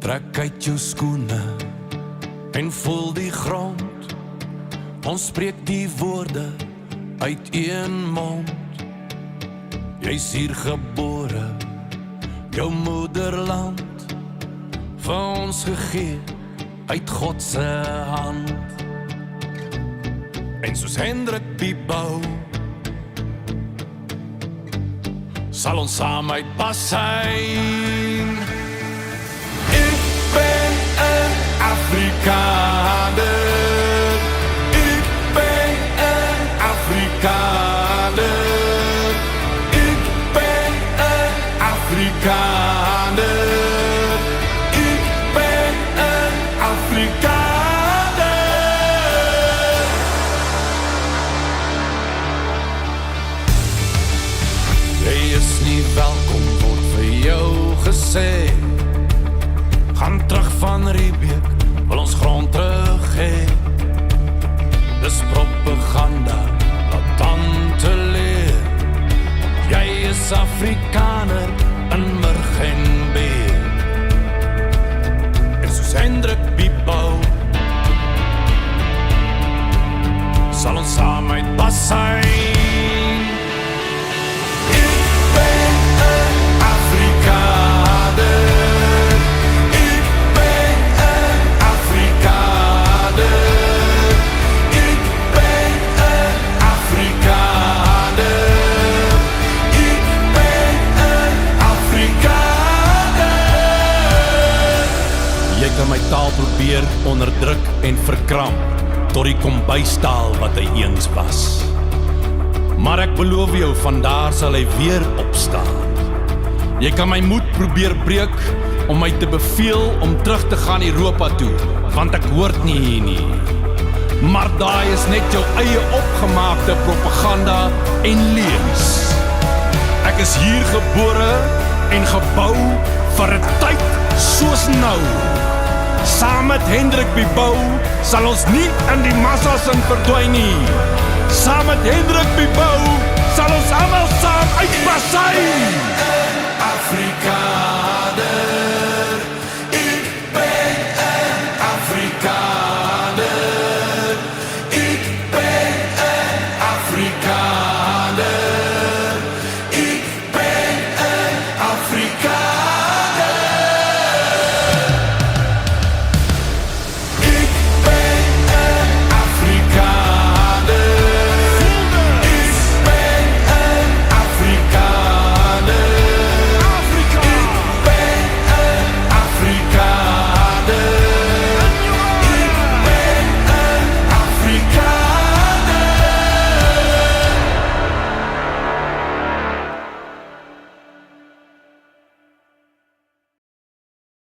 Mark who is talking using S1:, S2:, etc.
S1: Trek uit jou skoene en voel die grond. Ons spreek die woorde uit een mond. Jy's hier gebore, jou moederland, vir ons gegee uit God se hand. En soos Hendrik Piepbou sal ons saam uit Bassein. Ek ben 'n Afrikaner. Ek ben 'n Afrikaner. Ek ben 'n Afrikaner. Ek ben 'n Afrikaner. Jy is nie welkom, word vir jou gesê. Gaan terug van Riebeek, wil ons grond terug hê. Dis propaganda, wat dan te leer. Jy is Afrikaner in murg en beer. En soos Hendrik Piepbou sal ons saam uit Bassein. Jy kan my taal probeer onderdruk en verkramp tot die kombuistaal wat hy eens was. Maar ek beloof jou, vandaar sal hy weer opstaan. Jy kan my moed probeer breek om my te beveel om terug te gaan Europa toe, want ek hoort nie hier nie. Maar daai is net jou eie opgemaakte propaganda en leuns. Ek is hier gebore en gebou vir 'n tyd soos nou. Saam met Hendrik Piepbou sal ons nie in die massas in verdwyn nie. Saam met Hendrik Piepbou sal ons almal saam uit Bassein.